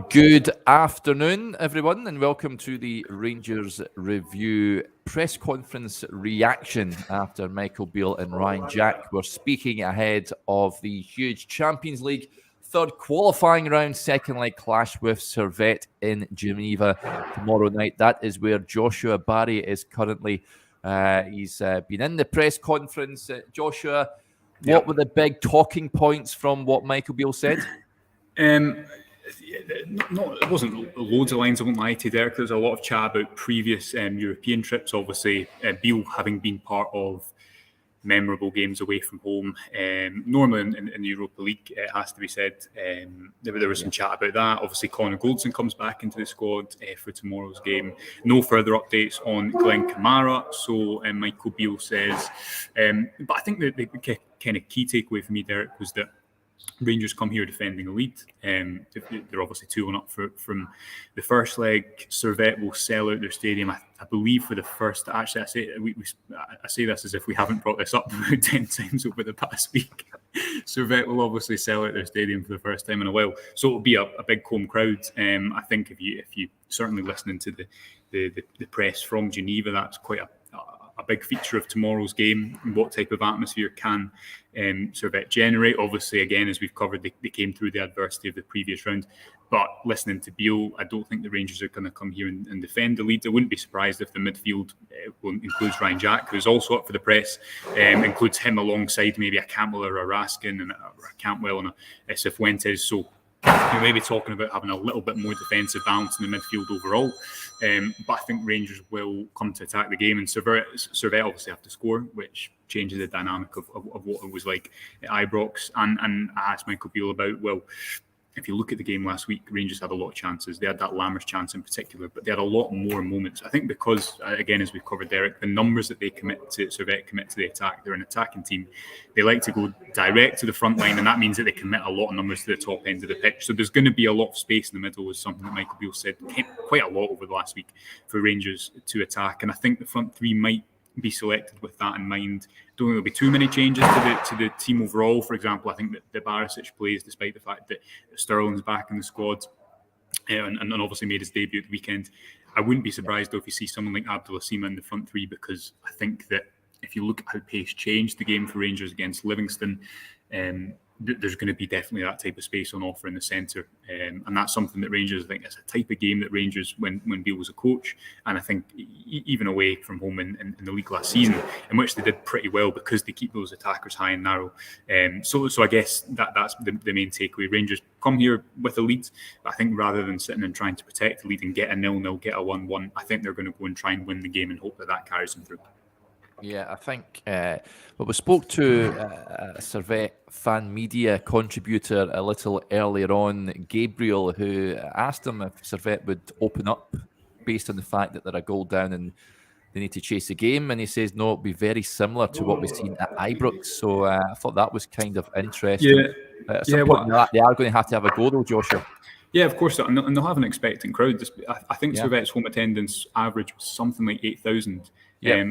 Good afternoon, everyone, and welcome to the Rangers Review press conference reaction after Michael Beale and Ryan Jack were speaking ahead of the huge Champions League third qualifying round second leg clash with Servette in Geneva tomorrow night. That is where Joshua Barry is currently. He's been in the press conference. Joshua, what were the big talking points from what Michael Beale said? It wasn't loads of lines, I won't lie to you, Derek. There's a lot of chat about previous European trips. Obviously, Beale having been part of memorable games away from home. Normally in the Europa League, it has to be said. There was some chat about that. Obviously, Connor Goldson comes back into the squad for tomorrow's game. No further updates on Glenn Kamara. So Michael Beale says, but I think the kind of key takeaway for me, Derek, was that Rangers come here defending a lead. They're obviously 2-1 up from the first leg. Servette will sell out their stadium, I believe, for the first. Actually, I say this as if we haven't brought this up about 10 times over the past week. Servette will obviously sell out their stadium for the first time in a while, so it'll be a big home crowd. I think if you certainly listening to the press from Geneva, that's quite a big feature of tomorrow's game. What type of atmosphere can Servette generate? Obviously, again, as we've covered, they came through the adversity of the previous round. But listening to Beale, I don't think the Rangers are going to come here and defend the lead. I wouldn't be surprised if the midfield includes Ryan Jack, who's also up for the press, includes him alongside maybe a Campbell or a Raskin and a Cantwell and a Cifuentes. So you may be talking about having a little bit more defensive balance in the midfield overall. But I think Rangers will come to attack the game, and Servette obviously have to score, which changes the dynamic of what it was like at Ibrox. And I asked Michael Beale about, well, if you look at the game last week, Rangers had a lot of chances. They had that Lammers chance in particular, but they had a lot more moments. I think because, again, as we've covered, Derek, the numbers that Servette commit to the attack, they're an attacking team. They like to go direct to the front line, and that means that they commit a lot of numbers to the top end of the pitch. So there's going to be a lot of space in the middle, is something that Michael Beale said quite a lot over the last week for Rangers to attack. And I think the front three might be selected with that in mind. Don't think there'll be too many changes to the team overall. For example, I think that Barisic plays despite the fact that Sterling's back in the squad and obviously made his debut at the weekend. I wouldn't be surprised though if you see someone like Abdullah in the front three, because I think that if you look at how pace changed the game for Rangers against Livingston, there's going to be definitely that type of space on offer in the centre. And that's something that Rangers, I think, it's a type of game that Rangers, when Beale was a coach, and I think even away from home in the league last season, in which they did pretty well because they keep those attackers high and narrow. So I guess that's the main takeaway. Rangers come here with a lead, but I think rather than sitting and trying to protect the lead and get a 0-0, get a 1-1, I think they're going to go and try and win the game and hope that carries them through. Yeah, I think we spoke to a Servette fan media contributor a little earlier on, Gabriel, who asked him if Servette would open up based on the fact that they're a goal down and they need to chase the game. And he says, no, it'll be very similar to what we've seen at Ibrox. So I thought that was kind of interesting. They are going to have a go, though, Joshua. Yeah, of course, and they'll have an expectant crowd. I think Servette's home attendance average was something like 8,000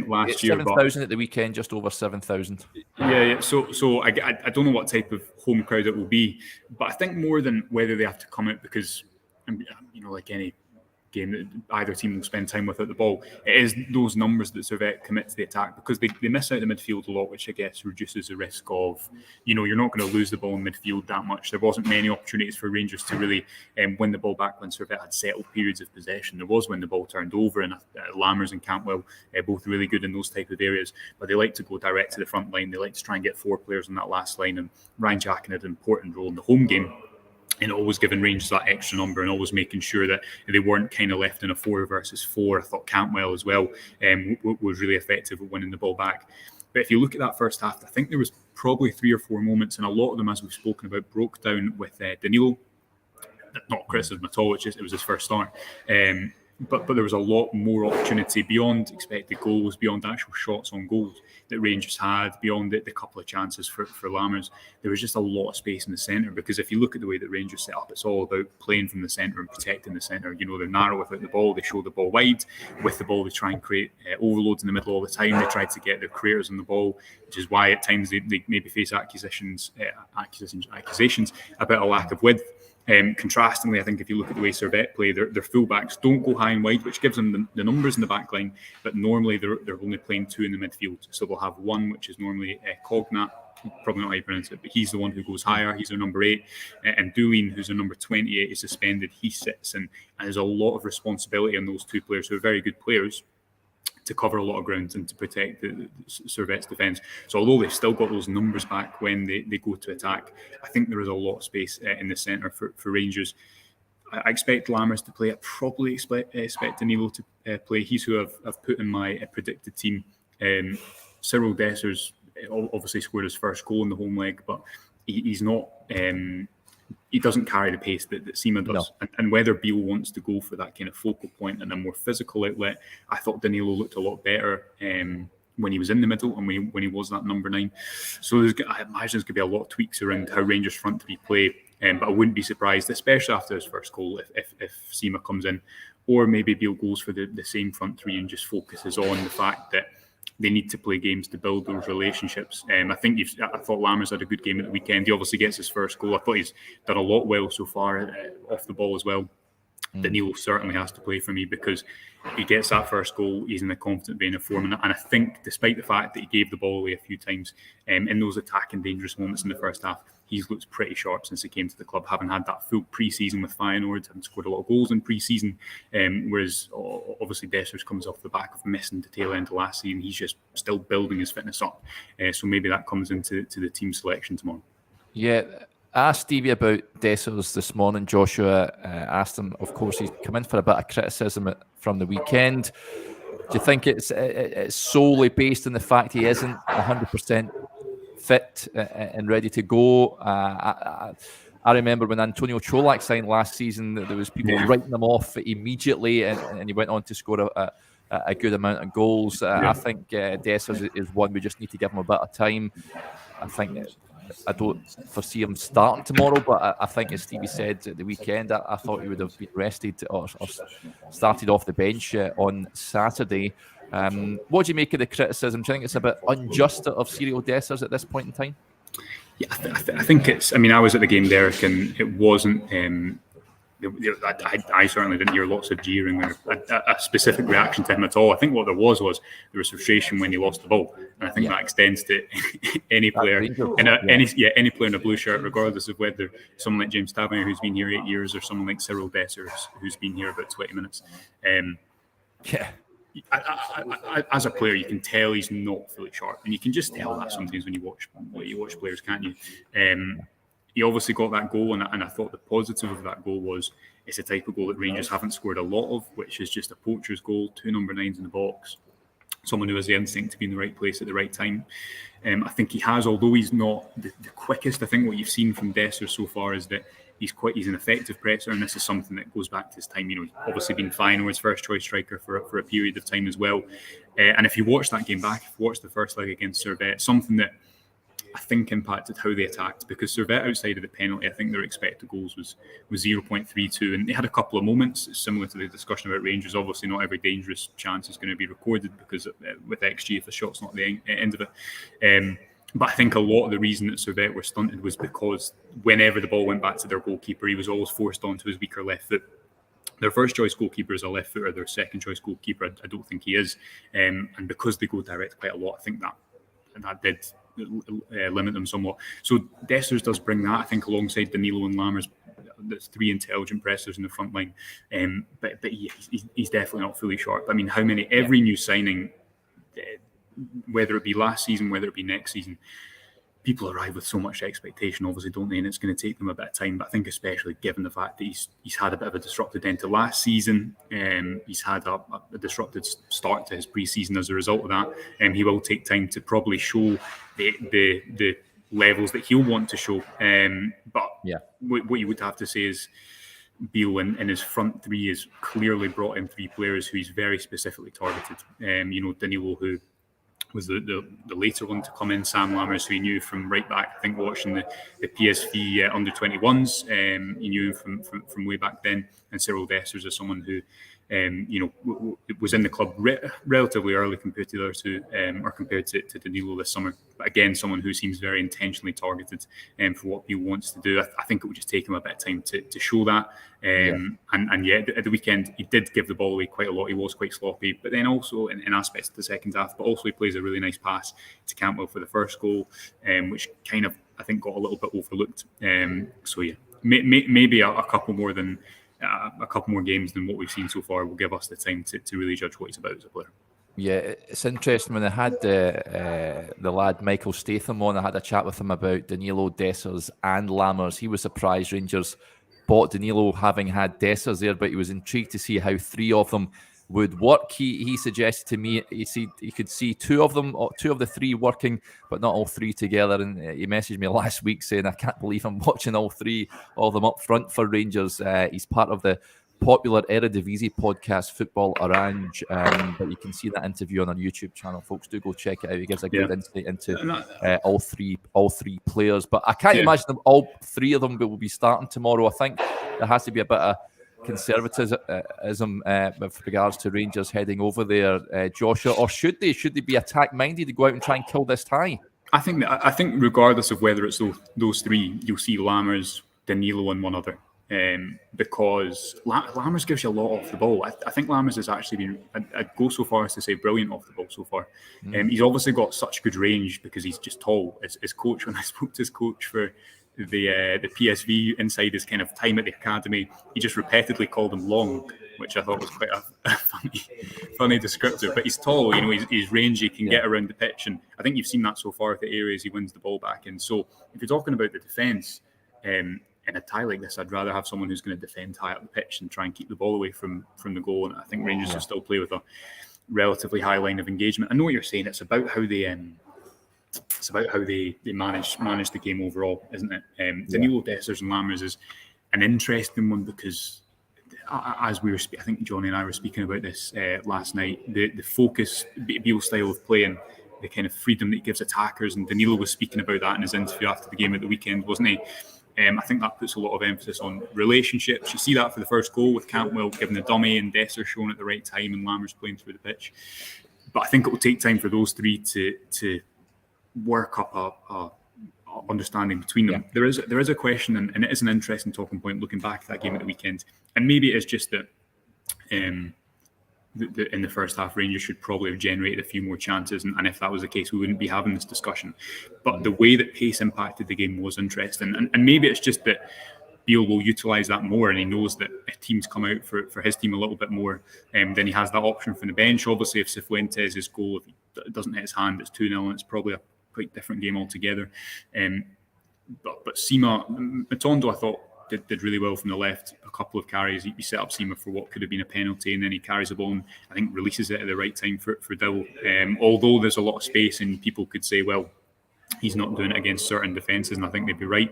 last year. 7,000 at the weekend, just over 7,000. Yeah. So I don't know what type of home crowd it will be, but I think more than whether they have to come out, because, like any game that either team will spend time without the ball, it is those numbers that Servette commit to the attack, because they miss out the midfield a lot, which I guess reduces the risk of, you're not going to lose the ball in midfield that much. There wasn't many opportunities for Rangers to really win the ball back when Servette had settled periods of possession. There was when the ball turned over, and Lammers and Cantwell both really good in those type of areas, but they like to go direct to the front line. They like to try and get four players on that last line, and Ryan Jack had an important role in the home game, and always giving Rangers that extra number and always making sure that they weren't kind of left in a 4 versus 4. I thought Cantwell as well was really effective at winning the ball back. But if you look at that first half, I think there was probably 3 or 4 moments, and a lot of them, as we've spoken about, broke down with Danilo. Not criticism at all, it was his first start. But there was a lot more opportunity beyond expected goals, beyond actual shots on goals that Rangers had, beyond the couple of chances for Lammers. There was just a lot of space in the centre, because if you look at the way that Rangers set up, it's all about playing from the centre and protecting the centre. They're narrow without the ball, they show the ball wide. With the ball, they try and create overloads in the middle all the time. They try to get their creators on the ball, which is why at times they maybe face accusations about a lack of width. Contrastingly, I think if you look at the way Servette play, their fullbacks don't go high and wide, which gives them the numbers in the back line, but normally they're only playing two in the midfield. So they'll have one, which is normally Cognat, probably not how you pronounce it, but he's the one who goes higher. He's their number 8. And Doolin, who's their number 28, is suspended. He sits, and there's a lot of responsibility on those two players who are very good players to cover a lot of ground and to protect the Servette's defence. So although they've still got those numbers back when they go to attack, I think there is a lot of space in the centre for Rangers. I expect Lammers to play. I probably expect Danilo to play. He's who I've put in my predicted team. Cyril Dessers obviously scored his first goal in the home leg, but he's not... he doesn't carry the pace that Sima does. No. And whether Beale wants to go for that kind of focal point and a more physical outlet, I thought Danilo looked a lot better when he was in the middle and when he was that number 9. So I imagine there's going to be a lot of tweaks around how Rangers front three play. But I wouldn't be surprised, especially after his first goal, if Sima comes in. Or maybe Beale goes for the same front three and just focuses on the fact that they need to play games to build those relationships. I thought Lammers had a good game at the weekend. He obviously gets his first goal. I thought he's done a lot well so far off the ball as well. Danilo certainly has to play for me because he gets that first goal. He's in a confident vein of form. And I think despite the fact that he gave the ball away a few times in those attacking dangerous moments in the first half, he's looked pretty sharp since he came to the club, having had that full pre-season with Feyenoord, having scored a lot of goals in pre-season, whereas obviously Dessers comes off the back of missing the tail end of last season. He's just still building his fitness up. So maybe that comes into the team selection tomorrow. Yeah, I asked Stevie about Dessers this morning. Joshua asked him, of course, he's come in for a bit of criticism from the weekend. Do you think it's solely based on the fact he isn't 100% fit and ready to go? I remember when Antonio Cholak signed last season, there was people writing him off immediately, and he went on to score a good amount of goals. I think Dessers is one we just need to give him a bit of time. I don't foresee him starting tomorrow, but I think, as Stevie said at the weekend, I thought he would have been rested or started off the bench on Saturday. What do you make of the criticism? Do you think it's a bit unjust of Cyril Dessers at this point in time? Yeah, I think it's... I mean, I was at the game, Derek, and it wasn't... I certainly didn't hear lots of jeering or a specific reaction to him at all. I think what there was there was frustration when he lost the ball, and I think that extends to any player any player in a blue shirt, regardless of whether someone like James Tavernier, who's been here 8 years, or someone like Cyril Dessers, who's been here about 20 minutes. As a player, you can tell he's not fully sharp, and you can just tell that sometimes when you watch players, can't you? He obviously got that goal, and I thought the positive of that goal was it's a type of goal that Rangers haven't scored a lot of, which is just a poacher's goal, 2 number 9s in the box, someone who has the instinct to be in the right place at the right time. I think he has, although he's not the quickest. I think what you've seen from Dessers so far is that he's an effective presser, and this is something that goes back to his time. He's obviously been Feyenoord's first choice striker for a period of time as well. And if you watch that game back, if you watch the first leg against Servette, something that I think impacted how they attacked, because Servette, outside of the penalty, I think their expected goals was 0.32, and they had a couple of moments similar to the discussion about Rangers. Obviously, not every dangerous chance is going to be recorded because with XG, if the shot's not the end of it. But I think a lot of the reason that Servette were stunted was because whenever the ball went back to their goalkeeper, he was always forced onto his weaker left foot. Their first choice goalkeeper is a left footer. Their second choice goalkeeper, I don't think he is. And because they go direct quite a lot, I think that did limit them somewhat. So Dessers does bring that, I think, alongside Danilo and Lammers. There's 3 intelligent pressers in the front line, but he's definitely not fully sharp. I mean, how many every new signing, whether it be last season, whether it be next season, people arrive with so much expectation, obviously, don't they? And it's going to take them a bit of time. But I think especially given the fact that he's had a bit of a disrupted end to last season, he's had a disrupted start to his pre-season as a result of that, he will take time to probably show the levels that he'll want to show. What you would have to say is Beale in his front three has clearly brought in 3 players who he's very specifically targeted. Danilo, who was the later one to come in, Sam Lammers, who he knew from right back, I think, watching the PSV under 21s. He knew him from way back then, and Cyril Dessers is someone who was in the club relatively early compared to the other two, or compared to Danilo this summer. But again, someone who seems very intentionally targeted for what Beale wants to do. I think it would just take him a bit of time to show that. And at the weekend, he did give the ball away quite a lot. He was quite sloppy, but then also in aspects of the second half, but also he plays a really nice pass to Cantwell for the first goal, which kind of, I think, got a little bit overlooked. Maybe a couple more games than what we've seen so far will give us the time to really judge what he's about as a player. Yeah, it's interesting. When I had the lad Michael Statham on, I had a chat with him about Danilo, Dessers and Lammers. He was surprised Rangers bought Danilo having had Dessers there, but he was intrigued to see how three of them would work. He suggested to me he could see two of the three working, but not all three together. And he messaged me last week saying, I can't believe I'm watching all three of them up front for Rangers. He's part of the popular Eredivisie podcast, Football Orange, but you can see that interview on our YouTube channel. Folks, do go check it out. He gives a good insight into all three players. But I can't imagine all three of them will be starting tomorrow. I think there has to be a bit of conservatism with regards to Rangers heading over there, Joshua, or should they be attack minded to go out and try and kill this tie? I think regardless of whether it's those three, you'll see Lammers, Danilo, and one other. Because Lammers gives you a lot off the ball. I think Lammers has actually been, I'd go so far as to say, brilliant off the ball so far. He's obviously got such good range because he's just tall. His coach, when I spoke to his coach for the PSV inside his kind of time at the academy, he just repeatedly called him long, which I thought was quite a funny descriptor. But he's tall, he's rangy, he can get around the pitch, and I think you've seen that so far at the areas he wins the ball back in. So if you're talking about the defence, in a tie like this, I'd rather have someone who's going to defend high up the pitch and try and keep the ball away from the goal. And I think Rangers will still play with a relatively high line of engagement. I know what you're saying. It's about how they manage the game overall, isn't it? Danilo, Dessers, and Lammers is an interesting one because, as we were, I think Johnny and I were speaking about this last night. The focus, Beale style of playing, the kind of freedom that he gives attackers, and Danilo was speaking about that in his interview after the game at the weekend, wasn't he? I think that puts a lot of emphasis on relationships. You see that for the first goal with Cantwell giving the dummy and Dessers shown at the right time and Lammers playing through the pitch. But I think it will take time for those three to work up a understanding between them. Yeah. There is a question, and it is an interesting talking point looking back at that game at the weekend. And maybe it's just that in the first half, Rangers should probably have generated a few more chances, and if that was the case, we wouldn't be having this discussion. But the way that pace impacted the game was interesting, and maybe it's just that Beale will utilise that more, and he knows that if teams come out for his team a little bit more, then he has that option from the bench. Obviously, if Cifuentes' goal, if he doesn't hit his hand, it's 2-0, and it's probably a quite different game altogether. But Sima, Matondo, I thought, did really well from the left. A couple of carries, he set up Sima for what could have been a penalty, and then he carries the ball and I think releases it at the right time for Dowell. Although there's a lot of space, and people could say, well, he's not doing it against certain defences, and I think they'd be right.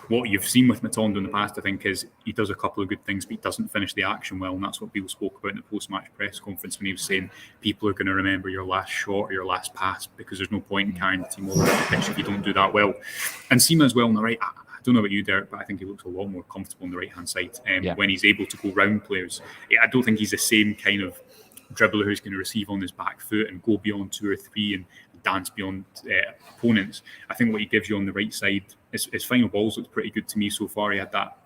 What you've seen with Matondo in the past, I think, is he does a couple of good things, but he doesn't finish the action well, and that's what Beale spoke about in the post-match press conference when he was saying people are going to remember your last shot or your last pass because there's no point in carrying the team over the pitch if you don't do that well. And Sima as well on the right. I don't know about you, Derek, but I think he looks a lot more comfortable on the right-hand side when he's able to go round players. I don't think he's the same kind of dribbler who's going to receive on his back foot and go beyond 2 or 3 and dance beyond opponents. I think what he gives you on the right side, his final balls looked pretty good to me so far. He had that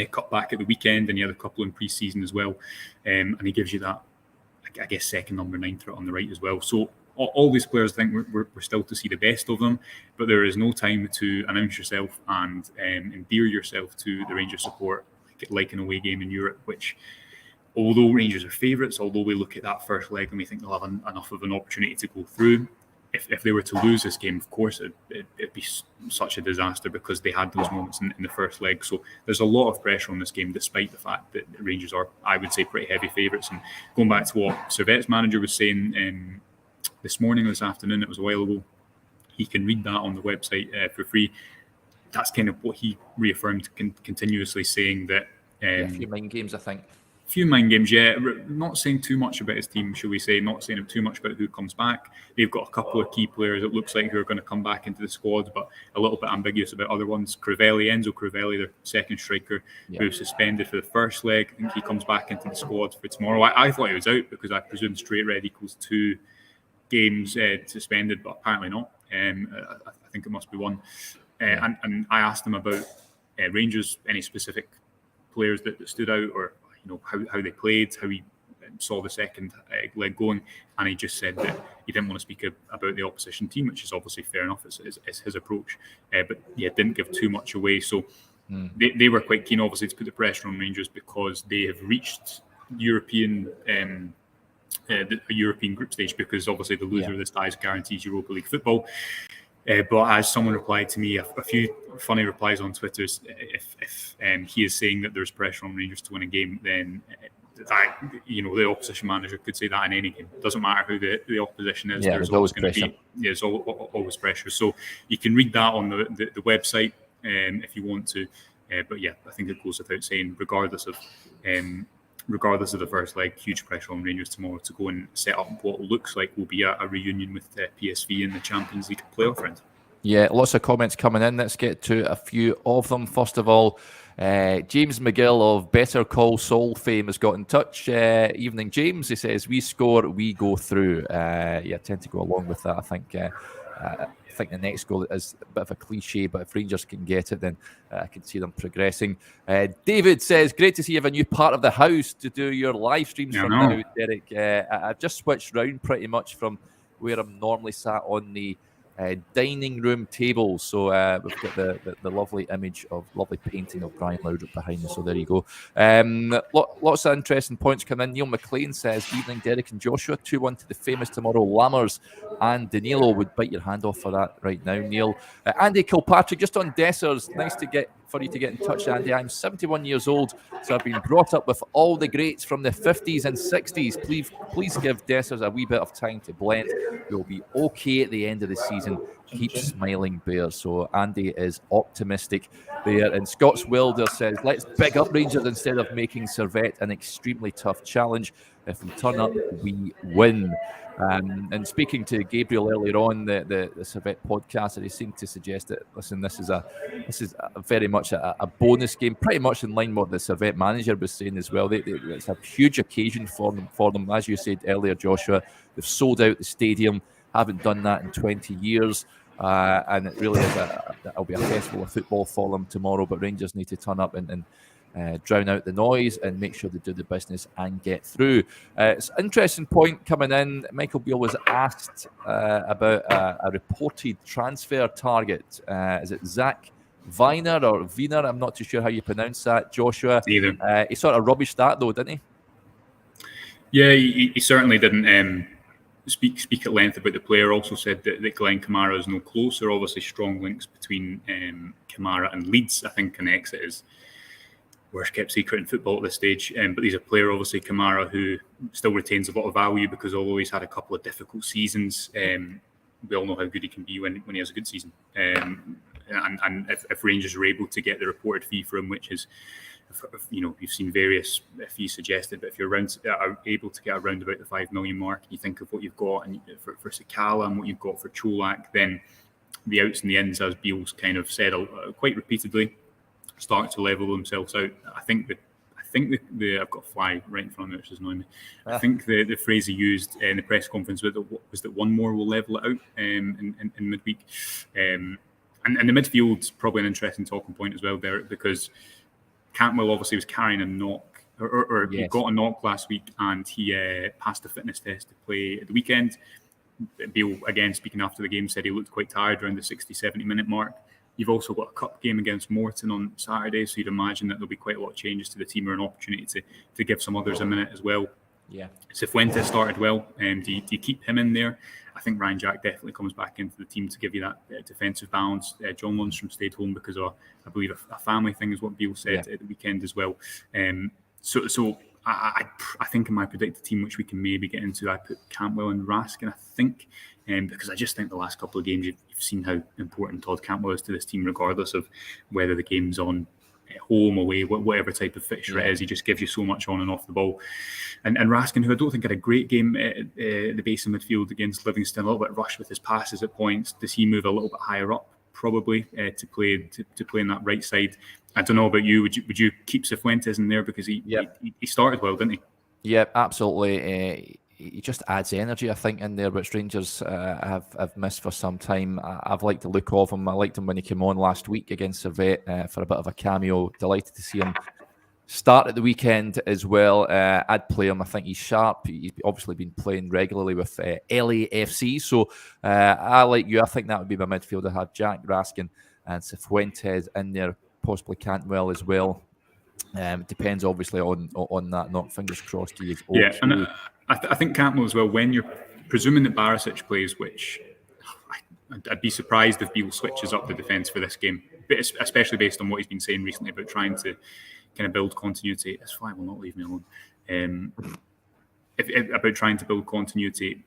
cut back at the weekend, and he had a couple in pre-season as well. And he gives you that, I guess, second number 9 threat on the right as well. So all these players, I think we're still to see the best of them, but there is no time to announce yourself and endear yourself to the Rangers support like an away game in Europe, which, although Rangers are favourites, although we look at that first leg and we think they'll have enough of an opportunity to go through, if they were to lose this game, of course, it'd be such a disaster because they had those moments in the first leg. So there's a lot of pressure on this game, despite the fact that the Rangers are, I would say, pretty heavy favourites. And going back to what Servette's manager was saying this morning or this afternoon, it was a while ago, he can read that on the website for free. That's kind of what he reaffirmed continuously, saying that a few mind games, I think. few mind games, yeah. Not saying too much about his team, shall we say, not saying too much about who comes back. They've got a couple of key players, it looks like, who are going to come back into the squad, but a little bit ambiguous about other ones. Enzo Crivelli, their second striker, who was suspended for the first leg. I think he comes back into the squad for tomorrow. I thought he was out because I presumed straight red equals 2 games suspended, but apparently not. I think it must be 1. And I asked him about Rangers, any specific players that stood out, or how they played, how he saw the second leg going, and he just said that he didn't want to speak about the opposition team, which is obviously fair enough. It's his approach, but didn't give too much away. So they were quite keen, obviously, to put the pressure on Rangers because they have reached the European group stage, because obviously the loser of this ties guarantees Europa League football. But as someone replied to me, a few funny replies on Twitter, if he is saying that there's pressure on Rangers to win a game, then the opposition manager could say that in any game. It doesn't matter who the opposition is. There's always going to be there's always pressure. So you can read that on the website if you want to. But I think it goes without saying, regardless of the first leg, huge pressure on Rangers tomorrow to go and set up what looks like will be a reunion with PSV in the Champions League playoff round. Yeah, lots of comments coming in. Let's get to a few of them. First of all, James McGill of Better Call Saul fame has got in touch. Evening, James. He says, "We score, we go through." I tend to go along with that. I think the next goal is a bit of a cliche, but if Rangers can get it, then I can see them progressing. David says, "Great to see you have a new part of the house to do your live streams from now, Derek." I've just switched round pretty much from where I'm normally sat on the dining room table. So we've got the lovely image of lovely painting of Brian Lowry behind me. So there you go. Lots of interesting points come in. Neil McLean says, "Evening, Derek and Joshua. 2-1 to the famous tomorrow. Lammers and Danilo." Would bite your hand off for that right now, Neil. Andy Kilpatrick, just on Dessers. Nice for you to get in touch, Andy. I'm 71 years old, so I've been brought up with all the greats from the 50s and 60s. Please give Dessers a wee bit of time to blend. We'll be okay at the end of the season. Keep smiling, Bears. So Andy is optimistic there. And Scott's Wilder says, "Let's big up Rangers instead of making Servette an extremely tough challenge. If we turn up, we win." And speaking to Gabriel earlier on, the Servette podcast, he seemed to suggest that, listen, this is very much a bonus game, pretty much in line with what the Servette manager was saying as well. It's a huge occasion for them. As you said earlier, Joshua, they've sold out the stadium, haven't done that in 20 years. And it really is it'll be a festival of football for them tomorrow, but Rangers need to turn up and drown out the noise and make sure they do the business and get through. It's an interesting point coming in. Michael Beale was asked about a reported transfer target. Is it Zach Viner or Wiener? I'm not too sure how you pronounce that, Joshua. Either. He sort of rubbished that though, didn't he? Yeah, he certainly didn't speak at length about the player. Also said that Glenn Kamara is no closer. Obviously strong links between Kamara and Leeds. I think an exit is worst kept secret in football at this stage. But he's a player, obviously, Kamara, who still retains a lot of value because although he's had a couple of difficult seasons, we all know how good he can be when he has a good season. And if Rangers are able to get the reported fee for him, which is, you've seen various fees suggested, but if you're able to get around about the 5 million mark, you think of what you've got and for Sakala and what you've got for Cholak, then the outs and the ins, as Beale's kind of said quite repeatedly, start to level themselves out. I think the I've got a fly right in front of me, which is annoying me. I think the phrase he used in the press conference was that one more will level it out in midweek. And the midfield's probably an interesting talking point as well, Derek, because Cantwell obviously was carrying a knock, or yes, he got a knock last week, and he passed the fitness test to play at the weekend. Beale, again, speaking after the game, said he looked quite tired around the 60, 70-minute mark. You've also got a cup game against Morton on Saturday, so you'd imagine that there'll be quite a lot of changes to the team, or an opportunity to give some others a minute as well. Yeah. Cifuentes started well. Do you keep him in there? I think Ryan Jack definitely comes back into the team to give you that defensive balance. John Lundstrom stayed home because of, I believe, a family thing is what Beale said at the weekend as well. So I think in my predicted team, which we can maybe get into, I put Cantwell and Rask, and I think because I just think the last couple of games you've seen how important Todd Cantwell is to this team, regardless of whether the game's on home, away, whatever type of fixture it is. He just gives you so much on and off the ball. And Raskin, who I don't think had a great game at the base of midfield against Livingston, a little bit rushed with his passes at points. Does he move a little bit higher up? Probably to play on that right side. I don't know about you. Would you keep Cifuentes in there because he started well, didn't he? Yeah, absolutely. He just adds energy, I think, in there, which Rangers have missed for some time. I've liked the look of him. I liked him when he came on last week against Servette for a bit of a cameo. Delighted to see him start at the weekend as well. I'd play him. I think he's sharp. He's obviously been playing regularly with LAFC. So I like you. I think that would be my midfield. I have Jack, Raskin and Cifuentes in there, possibly Cantwell as well. Depends obviously on that. Not fingers crossed he is okay. Yeah, and I think Cantwell as well, when you're presuming that Barisic plays, which I'd be surprised if Beale switches up the defence for this game, but especially based on what he's been saying recently about trying to kind of build continuity. This fly will not leave me alone. About trying to build continuity,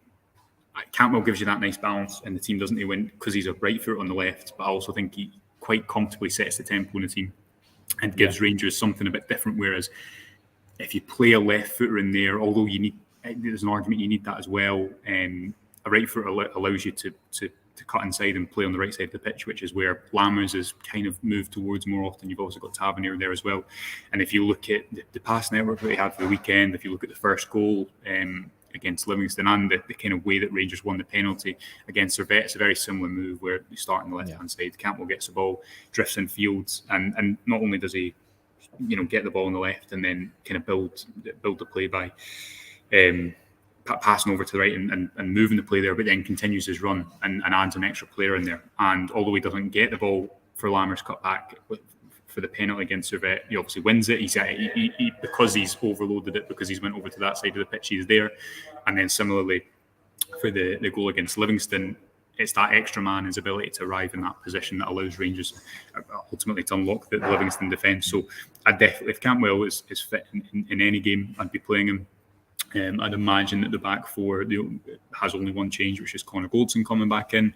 Cantwell gives you that nice balance, and the team doesn't win because he's a right foot on the left, but I also think he quite comfortably sets the tempo in the team and gives Rangers something a bit different. Whereas if you play a left footer in there, although there's an argument you need that as well, a right footer allows you to cut inside and play on the right side of the pitch, which is where Lammers is kind of moved towards more often. You've also got Tavernier there as well. And if you look at the pass network that they had for the weekend, if you look at the first goal against Livingston and the kind of way that Rangers won the penalty against Servette, it's a very similar move where you start on the left-hand side. Cantwell gets the ball, drifts in fields, and not only does he get the ball on the left and then kind of build the play by passing over to the right and moving the play there, but then continues his run and adds an extra player in there. And although he doesn't get the ball for Lammers cut back for the penalty against Servette, he obviously wins it. He because he's overloaded it, because he's went over to that side of the pitch, he's there. And then similarly for the goal against Livingston, it's that extra man, his ability to arrive in that position that allows Rangers ultimately to unlock the Livingston defence. So I'd definitely, if Cantwell is fit in any game, I'd be playing him. I'd imagine that the back four has only one change, which is Connor Goldson coming back in.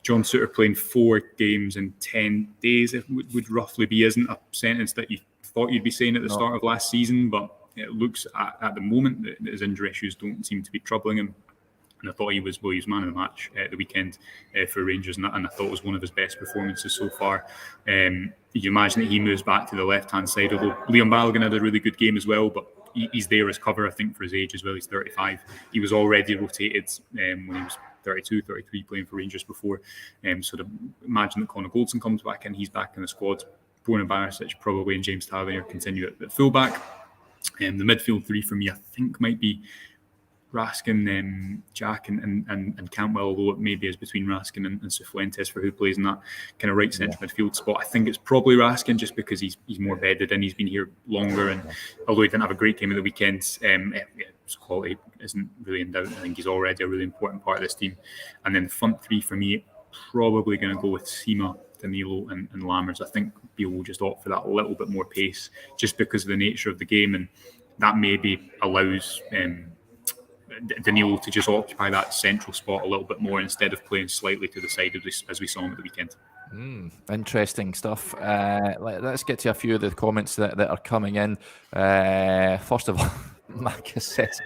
John Souttar playing 4 games in 10 days, it would roughly be, isn't a sentence that you thought you'd be saying at the start of last season, but it looks at the moment that his injury issues don't seem to be troubling him. And I thought he was man of the match at the weekend for Rangers, and I thought it was one of his best performances so far. You imagine that he moves back to the left-hand side, although Liam Balogun had a really good game as well, but he's there as cover, I think, for his age as well. He's 35. He was already rotated when he was 32, 33, playing for Rangers before. So to imagine that Connor Goldson comes back in, he's back in the squad. Borna Barisic probably and James Tavernier continue at fullback. The midfield 3 for me, I think, might be Raskin, Jack and Cantwell, although it maybe is between Raskin and Cifuentes for who plays in that kind of right central midfield spot. I think it's probably Raskin just because he's more bedded in, he's been here longer, and although he didn't have a great game at the weekend, his quality isn't really in doubt. I think he's already a really important part of this team. And then the front 3 for me, probably going to go with Sima, Danilo and Lammers. I think Beale will just opt for that little bit more pace just because of the nature of the game, and that maybe allows Danilo to just occupy that central spot a little bit more instead of playing slightly to the side of this, as we saw him at the weekend. Interesting stuff. Let's get to a few of the comments that are coming in. First of all, Marcus says,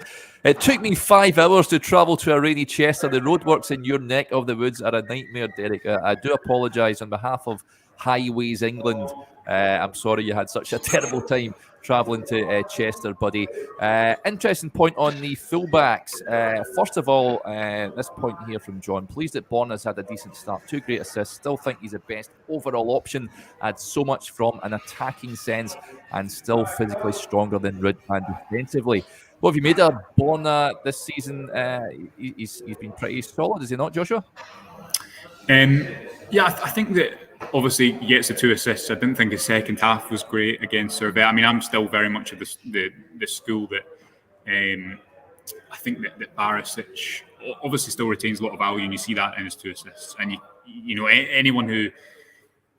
it took me 5 hours to travel to a rainy Chester. The roadworks in your neck of the woods are a nightmare, Derek. I do apologise on behalf of Highways England. I'm sorry you had such a terrible time travelling to Chester, buddy. Interesting point on the fullbacks. First of all, this point here from John. Pleased that Born has had a decent start. 2 great assists. Still think he's the best overall option. Adds so much from an attacking sense and still physically stronger than Rudd and defensively. What have you made of Born this season? He's been pretty solid, is he not, Joshua? Yeah, I think that obviously he gets the 2 assists. I didn't think his second half was great against Servette. I mean, I'm still very much of the school that I think that Barisic obviously still retains a lot of value, and you see that in his 2 assists. And you know, anyone who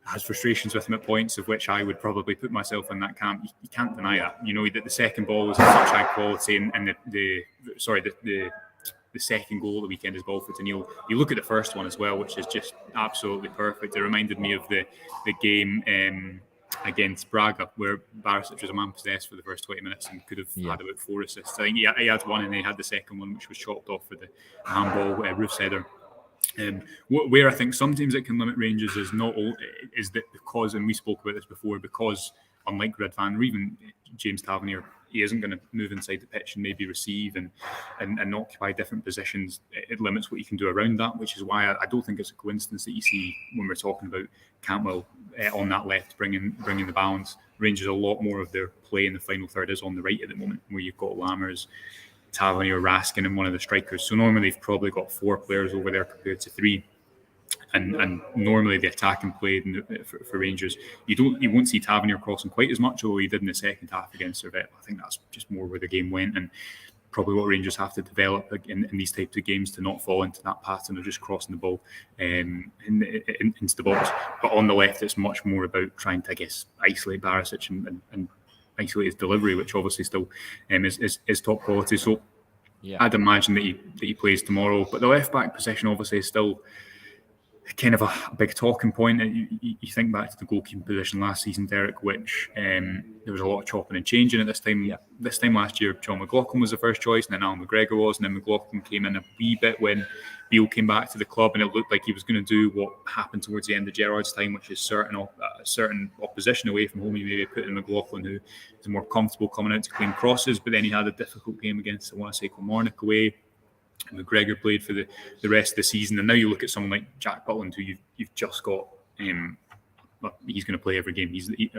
has frustrations with him at points, of which I would probably put myself in that camp, you can't deny that. You know, that the second ball was of such high quality, and the second goal of the weekend is ball for Danilo. You look at the first one as well, which is just absolutely perfect. It reminded me of the game against Braga, where Barisic was a man possessed for the first 20 minutes and could have had about 4 assists. I think he had one, and he had the second one, which was chopped off for the handball Roof's header. Where I think sometimes it can limit Rangers is that because, and we spoke about this before, because unlike Ridvan or even James Tavernier, he isn't going to move inside the pitch and maybe receive and occupy different positions. It limits what you can do around that, which is why I don't think it's a coincidence that you see when we're talking about Cantwell on that left, bringing the balance. Rangers, a lot more of their play in the final third is on the right at the moment, where you've got Lammers, Tavernier, Raskin, and one of the strikers. So normally they've probably got 4 players over there compared to 3. And normally the attacking play for Rangers, you won't see Tavernier crossing quite as much, although he did in the second half against Servette. I think that's just more where the game went, and probably what Rangers have to develop in these types of games to not fall into that pattern of just crossing the ball into the box. But on the left, it's much more about trying to, I guess, isolate Barisic and isolate his delivery, which obviously still is top quality. So I'd imagine that he plays tomorrow. But the left back position obviously is still kind of a big talking point. You think back to the goalkeeping position last season, Derek, which there was a lot of chopping and changing at this time. Yeah. This time last year, John McLaughlin was the first choice, and then Alan McGregor was, and then McLaughlin came in a wee bit when Beale came back to the club, and it looked like he was going to do what happened towards the end of Gerrard's time, which is certain opposition away from home. He maybe put in McLaughlin, who is more comfortable coming out to clean crosses, but then he had a difficult game against, I want to say, Kilmarnock away. McGregor played for the rest of the season, and now you look at someone like Jack Butland, who you've just got. He's going to play every game.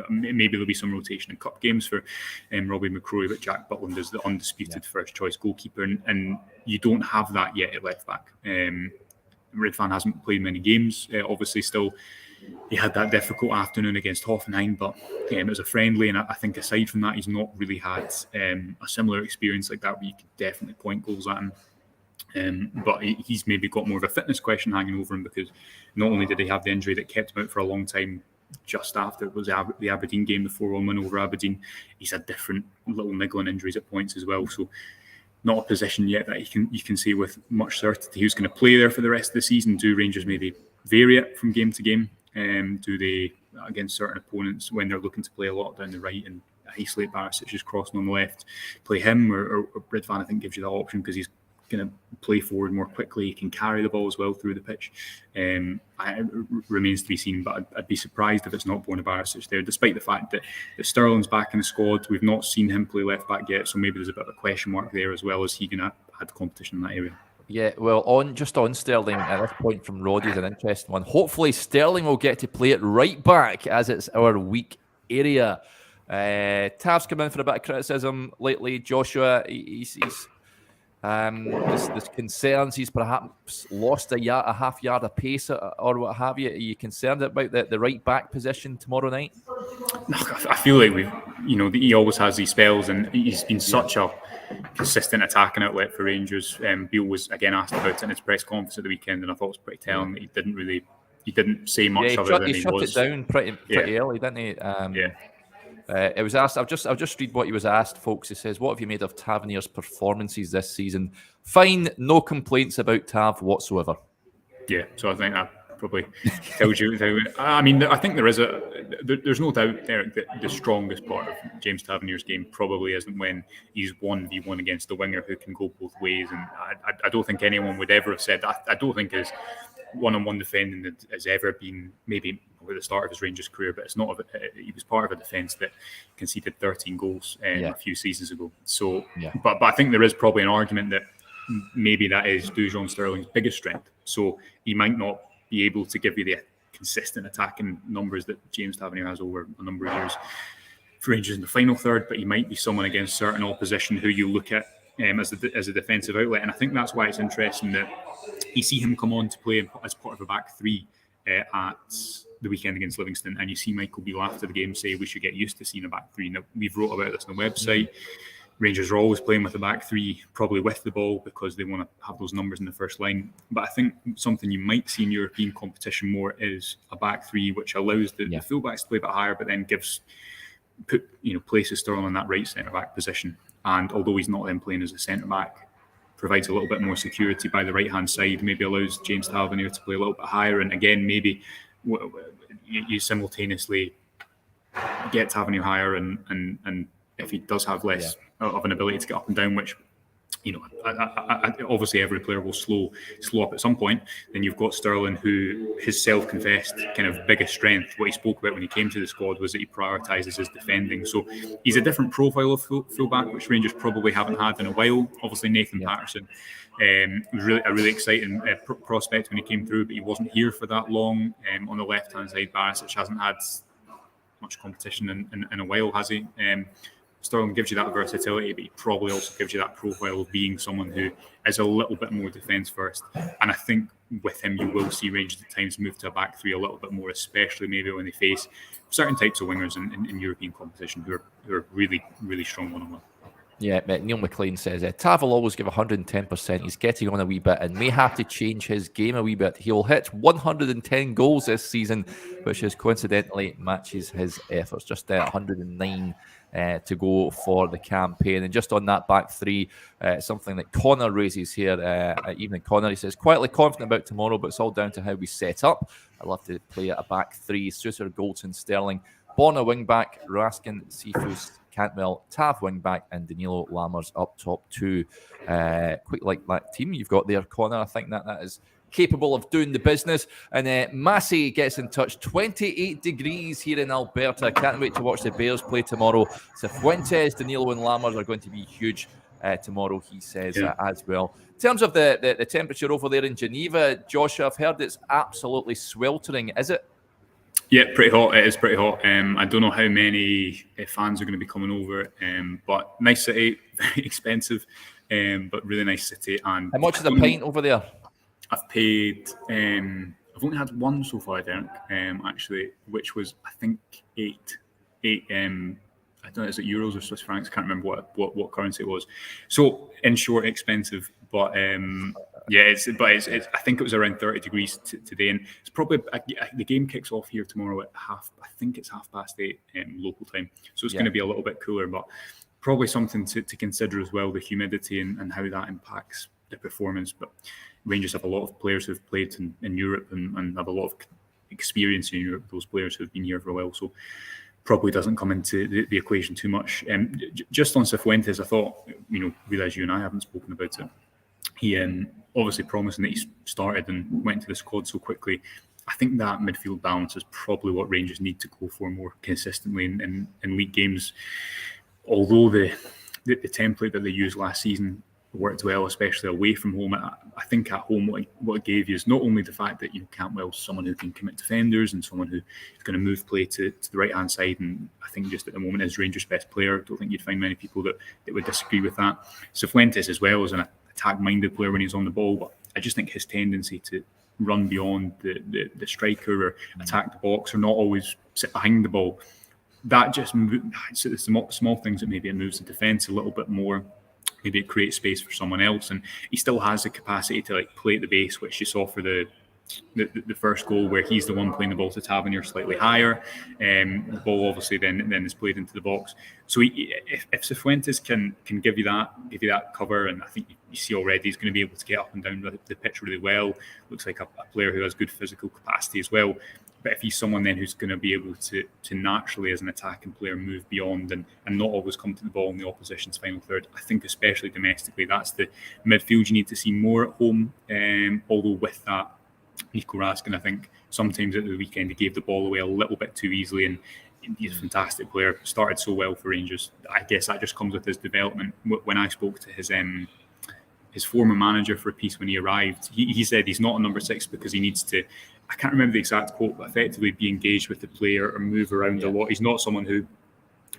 Maybe there'll be some rotation in cup games for Robbie McCrory, but Jack Butland is the undisputed first choice goalkeeper, and you don't have that yet at left back. Ridvan hasn't played many games. Obviously, still he had that difficult afternoon against Hoffenheim, but it was a friendly, and I think aside from that, he's not really had a similar experience like that where you could definitely point goals at him. But he's maybe got more of a fitness question hanging over him, because not only did he have the injury that kept him out for a long time just after it was the Aberdeen game, the 4-1 win over Aberdeen, he's had different little niggling injuries at points as well. So not a position yet that you can say with much certainty who's going to play there for the rest of the season. Do Rangers maybe vary it from game to game? Do they, against certain opponents, when they're looking to play a lot down the right and isolate Barisic just crossing on the left, play him, or Ridvan, I think, gives you that option because he's going to play forward more quickly. He can carry the ball as well through the pitch. It remains to be seen, but I'd be surprised if it's not Borna Barisic there, despite the fact that Sterling's back in the squad. We've not seen him play left back yet, so maybe there's a bit of a question mark there as well. As he going to add competition in that area? Yeah, well, on Sterling, at this point from Roddy is an interesting one. Hopefully Sterling will get to play it right back, as it's our weak area. Tav's come in for a bit of criticism lately. Joshua, there's concerns he's perhaps lost a half yard of pace or what have you. Are you concerned about the right back position tomorrow night? No, I feel like he always has these spells, and he's been such a consistent attacking outlet for Rangers. Beale was again asked about it in his press conference at the weekend, and I thought it was pretty telling that he didn't say much other than he was. He shut it down pretty early, didn't he? It was asked. I'll just read what he was asked, folks. He says, "What have you made of Tavernier's performances this season?" Fine, no complaints about Tav whatsoever. Yeah, so I think that probably tells you. I mean, I think there's no doubt, Derek, that the strongest part of James Tavernier's game probably isn't when he's 1v1 against the winger who can go both ways. And I don't think anyone would ever have said that. I don't think his one-on-one defending has ever been, maybe at the start of his Rangers career, but it's not. He was part of a defence that conceded 13 goals a few seasons ago. So, but I think there is probably an argument that maybe that is Dujon Sterling's biggest strength. So he might not be able to give you the consistent attacking numbers that James Tavernier has over a number of years for Rangers in the final third, but he might be someone against certain opposition who you look at as a defensive outlet. And I think that's why it's interesting that you see him come on to play as part of a back three at the weekend against Livingston, and you see Michael Beale after the game say we should get used to seeing a back three. Now, we've wrote about this on the website. Rangers are always playing with a back three, probably with the ball, because they want to have those numbers in the first line. But I think something you might see in European competition more is a back three, which allows the fullbacks to play a bit higher, but then places Sterling in that right centre back position. And although he's not then playing as a centre back, provides a little bit more security by the right hand side. Maybe allows James Tavernier to play a little bit higher, and again maybe you simultaneously get Tavernier higher, and if he does have less of an ability to get up and down, which obviously every player will slow up at some point, then you've got Sterling, who his self-confessed kind of biggest strength, what he spoke about when he came to the squad, was that he prioritises his defending. So he's a different profile of fullback, which Rangers probably haven't had in a while. Obviously Nathan Patterson was a really exciting prospect when he came through, but he wasn't here for that long. On the left-hand side, Barisic hasn't had much competition in a while, has he? Sterling gives you that versatility, but he probably also gives you that profile of being someone who is a little bit more defence first. And I think with him, you will see Rangers at times move to a back three a little bit more, especially maybe when they face certain types of wingers in European competition who are really, really strong one-on-one. Yeah, Neil McLean says, Tav will always give 110%. He's getting on a wee bit and may have to change his game a wee bit. He'll hit 110 goals this season, which is coincidentally matches his efforts. Just 109 to go for the campaign. And just on that back three, something that Connor raises here, evening Connor, he says, quietly confident about tomorrow, but it's all down to how we set up. I love to play at a back three. Souter, Goldson, Sterling, Bonner wing back, Raskin, Seafus, Cantwell, Tav wing back, and Danilo Lammers up top two. Quick like that team you've got there, Connor. I think that is capable of doing the business. And Massey gets in touch. 28 degrees here in Alberta. Can't wait to watch the Bears play tomorrow. Cifuentes, Danilo, and Lammers are going to be huge tomorrow, he says, as well. In terms of the temperature over there in Geneva, Josh, I've heard it's absolutely sweltering. Is it? Yeah, pretty hot. It is pretty hot. I don't know how many fans are going to be coming over, but nice city, very expensive, but really nice city. And how much is a pint over there? I've paid. I've only had one so far, Derek. Actually, which was I think eight. I don't know, is it euros or Swiss francs? I can't remember what currency it was. So in short, expensive, but it's I think it was around 30 degrees today, and it's probably the game kicks off here tomorrow at I think it's 8:30 local time, so it's going to be a little bit cooler, but probably something to consider as well, the humidity and how that impacts the performance. But Rangers have a lot of players who've played in Europe and have a lot of experience in Europe, those players who've been here for a while, so probably doesn't come into the equation too much. Just on Cifuentes, I thought, realise you and I haven't spoken about it. He obviously promising that he started and went to the squad so quickly. I think that midfield balance is probably what Rangers need to go for more consistently in league games. Although the template that they used last season worked well, especially away from home, I think at home what it gave you is not only the fact that Cantwell's someone who can commit defenders and someone who is going to move play to the right hand side, and I think just at the moment is Rangers' best player. I don't think you'd find many people that would disagree with that. Cifuentes as well is an attack-minded player when he's on the ball, but I just think his tendency to run beyond the striker or attack the box or not always sit behind the ball, that just it's the small things that maybe it moves the defence a little bit more. Maybe it creates space for someone else, and he still has the capacity to play at the base, which you saw for the first goal, where he's the one playing the ball to Tavernier slightly higher. The ball obviously then is played into the box. So if Cifuentes can give you that cover, and I think you see already he's going to be able to get up and down the pitch really well. Looks like a player who has good physical capacity as well. But if he's someone then who's going to be able to naturally, as an attacking player, move beyond and not always come to the ball in the opposition's final third, I think especially domestically, that's the midfield you need to see more at home. Although with that, Nico Raskin, I think sometimes at the weekend he gave the ball away a little bit too easily, and he's a fantastic player, started so well for Rangers. I guess that just comes with his development. When I spoke to his former manager for a piece when he arrived, he said he's not a number 6 because he needs to, I can't remember the exact quote, but effectively be engaged with the player or move around a lot. He's not someone who,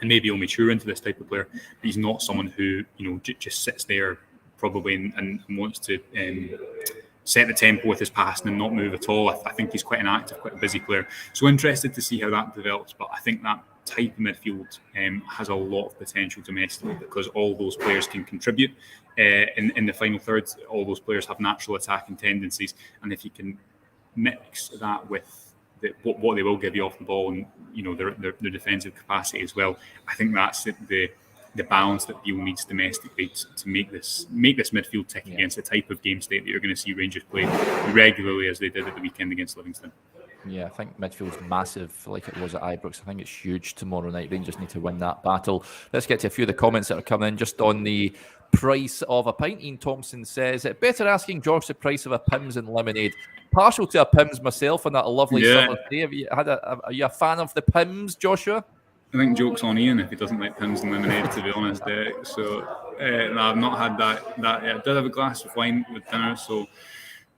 and maybe he'll mature into this type of player, but he's not someone who just sits there probably and wants to set the tempo with his passing and not move at all. I think he's quite an active, quite a busy player. So interested to see how that develops, but I think that type of midfield has a lot of potential domestically, because all those players can contribute in the final third. All those players have natural attacking tendencies, and if you can mix that with what they will give you off the ball and their defensive capacity as well, I think that's the balance that Beale needs domestically to make this midfield tick against the type of game state that you're going to see Rangers play regularly as they did at the weekend against Livingston. Yeah, I think midfield's massive, like it was at Ibrox. I think it's huge tomorrow night. Rangers need to win that battle. Let's get to a few of the comments that are coming in just on the price of a pint. Ian Thompson says, better asking George the price of a Pimm's and lemonade. Partial to a Pimm's myself on that lovely summer day. Are you a fan of the Pimm's, Joshua? I think joke's on Ian if he doesn't like Pimm's and lemonade, to be honest. No, I've not had that yet. I did have a glass of wine with dinner, so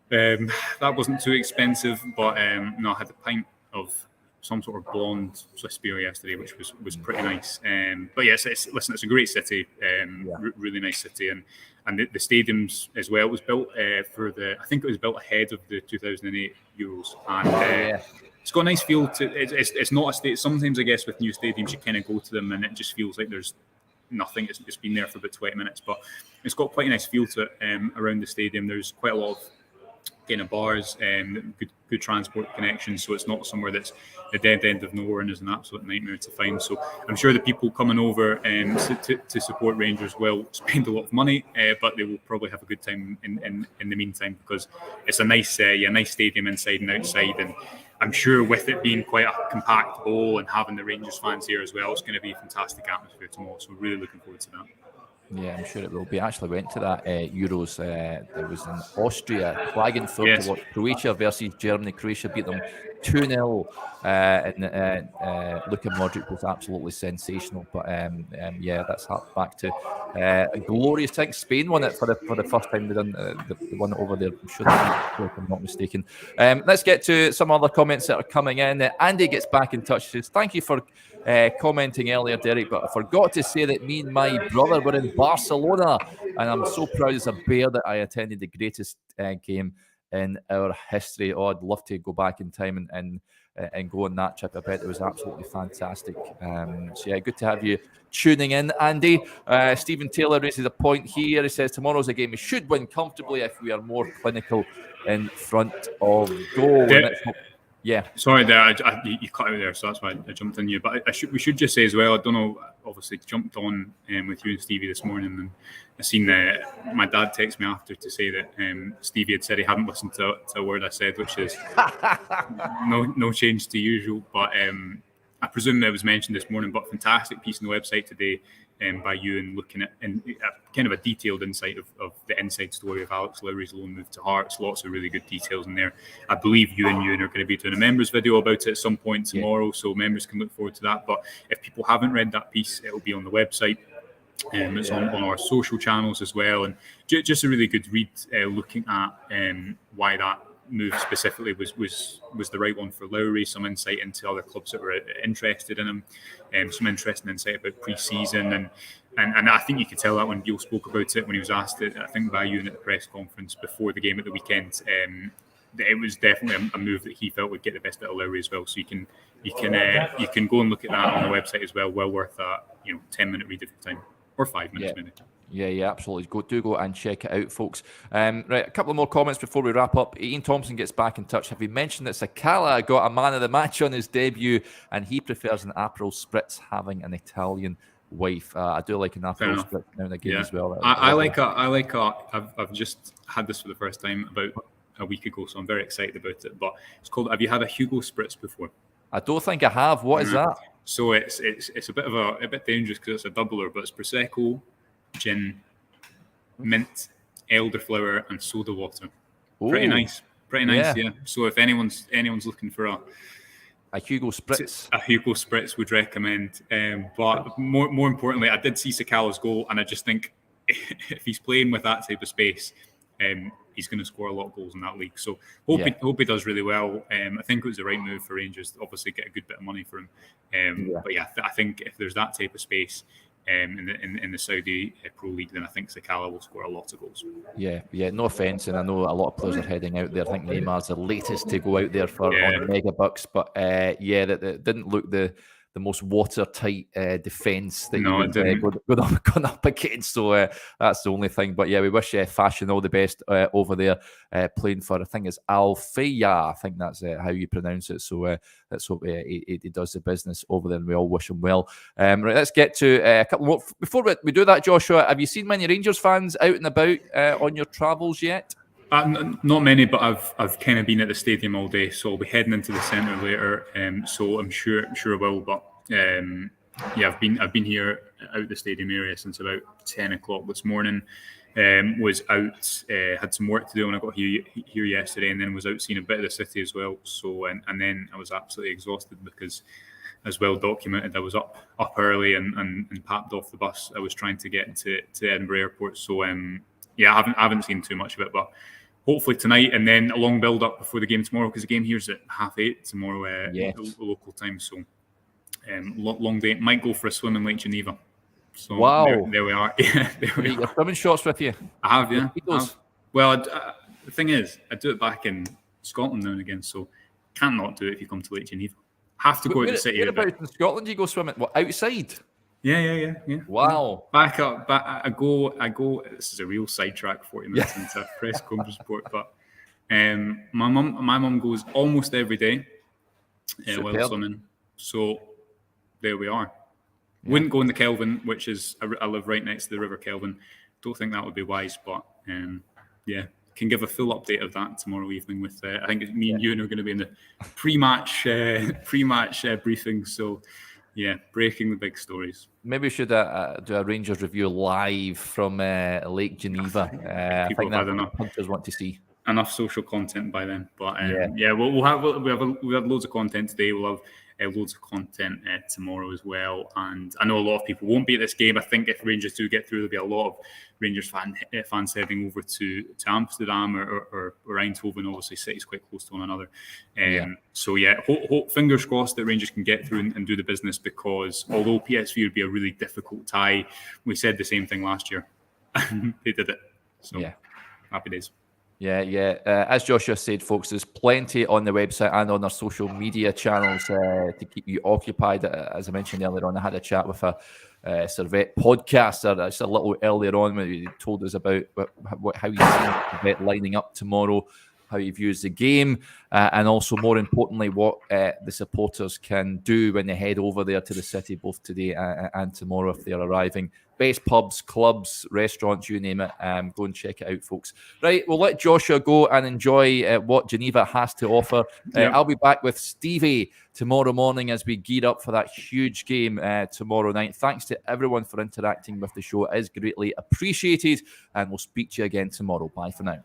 that wasn't too expensive. But no, I had a pint of some sort of blonde Swiss beer yesterday, which was pretty nice. But yes, it's a great city, really nice city, and the stadiums as well was built I think it was built ahead of the 2008 Euros, and it's got a nice feel to it. It's not a state. Sometimes I guess with new stadiums you kind of go to them and it just feels like there's nothing. It's been there for about 20 minutes, but it's got quite a nice feel to it around the stadium. There's quite a lot of kind of bars, good transport connections, so it's not somewhere that's the dead end of nowhere and is an absolute nightmare to find. So I'm sure the people coming over to support Rangers will spend a lot of money, but they will probably have a good time in the meantime, because it's a nice stadium inside and outside, and I'm sure with it being quite a compact bowl and having the Rangers fans here as well, it's going to be a fantastic atmosphere tomorrow. So really looking forward to that. Yeah, I'm sure it will be. I actually went to that Euros. It was in Austria, Klagenfurt, to watch Croatia versus Germany. Croatia beat them 2-0, and Luka Modric was absolutely sensational. But yeah, that's back to a glorious thing. Spain won it for the first time. They done the one over there. I'm sure if I'm not mistaken. Let's get to some other comments that are coming in. Andy gets back in touch. Says, thank you for commenting earlier, Derek, but I forgot to say that me and my brother were in Barcelona, and I'm so proud as a Bear that I attended the greatest game in our history. Oh, I'd love to go back in time and go on that trip. I bet it was absolutely fantastic. So yeah, good to have you tuning in, Andy. Stephen Taylor raises a point here. He says tomorrow's a game we should win comfortably if we are more clinical in front of goal. Yeah. Sorry, there. You cut out there, so that's why I jumped on you. But we should just say as well, I don't know, obviously jumped on with you and Stevie this morning, and I seen my dad text me after to say that Stevie had said he hadn't listened to a word I said, which is no change to usual. But I presume that was mentioned this morning, but fantastic piece on the website today by you, and looking at kind of a detailed insight of the inside story of Alex Lowry's loan move to Hearts. Lots of really good details in there. I believe you and Ewan are going to be doing a members video about it at some point tomorrow, so members can look forward to that. But if people haven't read that piece, it'll be on the website. It's on our social channels as well, and just a really good read looking at why that move specifically was the right one for Lowry. Some insight into other clubs that were interested in him, some interesting insight about pre-season, and I think you could tell that when Beale spoke about it when he was asked it, I think by you at the press conference before the game at the weekend. It was definitely a move that he felt would get the best out of Lowry as well. So you can go and look at that on the website as well. Well worth that 10-minute read at the time, or 5 minutes maybe. Yeah, absolutely. Go and check it out, folks. Right, a couple of more comments before we wrap up. Ian Thompson gets back in touch. Have we mentioned that Sakala got a man of the match on his debut, and he prefers an Aperol Spritz, having an Italian wife? I do like an Aperol Spritz now and again as well. I've just had this for the first time about a week ago, so I'm very excited about it. But it's called. Have you had a Hugo Spritz before? I don't think I have. What is that? So it's a bit dangerous because it's a doubler, but it's Prosecco, gin, mint, elderflower, and soda water. Ooh. Pretty nice. Yeah. So if anyone's looking for a Hugo Spritz would recommend. But more importantly, I did see Sakala's goal, and I just think if he's playing with that type of space, he's going to score a lot of goals in that league. So hope he does really well. I think it was the right move for Rangers to obviously get a good bit of money for him. But yeah, I think if there's that type of space in the Saudi Pro League, then I think Sakala will score a lot of goals. Yeah. No offence, and I know a lot of players are heading out there. I think Neymar's the latest to go out there on mega bucks, but that didn't look the most watertight defence that you would gone up against. So that's the only thing. But yeah, we wish Fashion all the best over there playing for, I think it's Al-Fayya. I think that's how you pronounce it. So let's hope he does the business over there, and we all wish him well. Right, let's get to a couple more. Before we do that, Joshua, have you seen many Rangers fans out and about on your travels yet? Not many, but I've kind of been at the stadium all day, so I'll be heading into the centre later. So I'm sure I will. But yeah, I've been here out the stadium area since about 10 o'clock this morning. Was out, had some work to do when I got here yesterday, and then was out seeing a bit of the city as well. So and then I was absolutely exhausted because, as well documented, I was up early and packed off the bus. I was trying to get to Edinburgh Airport. So yeah, I haven't seen too much of it, but hopefully tonight, and then a long build up before the game tomorrow, because the game here's at 8:30 tomorrow, local time. So long day. Might go for a swim in Lake Geneva. So wow, there we are. Yeah, there we are. Your swimming shorts with you? I have, yeah. Well, the thing is, I do it back in Scotland now and again, so can't not do it if you come to Lake Geneva. Have to go to the city. Whereabouts in Scotland you go swimming? What, outside? Yeah. Wow. Back up. I go. This is a real sidetrack. 40 minutes into a press conference report, but my mum goes almost every day while swimming. So there we are. Yeah. Wouldn't go in the Kelvin, which is I live right next to the River Kelvin. Don't think that would be wise, but yeah, can give a full update of that tomorrow evening with I think me and Ewan are going to be in the pre-match briefing. So yeah, breaking the big stories. Maybe we should do a Rangers review live from Lake Geneva. I think that's what punters want to see. Enough social content by then, but we have loads of content today. We'll have loads of content tomorrow as well, and I know a lot of people won't be at this game. I think if Rangers do get through, there'll be a lot of Rangers fans heading over to Amsterdam or Eindhoven. Obviously, cities quite close to one another. So yeah, hope fingers crossed that Rangers can get through and do the business, because although PSV would be a really difficult tie, we said the same thing last year. They did it. So happy days. Yeah. As Joshua said, folks, there's plenty on the website and on our social media channels to keep you occupied. As I mentioned earlier on, I had a chat with a Servette podcaster just a little earlier on when he told us about how he's seen Servette lining up tomorrow, how he views the game, and also, more importantly, what the supporters can do when they head over there to the city, both today and tomorrow if they're arriving. Best pubs, clubs, restaurants, you name it. Go and check it out, folks. Right, we'll let Joshua go and enjoy what Geneva has to offer. I'll be back with Stevie tomorrow morning as we gear up for that huge game tomorrow night. Thanks to everyone for interacting with the show. It is greatly appreciated, and we'll speak to you again tomorrow. Bye for now.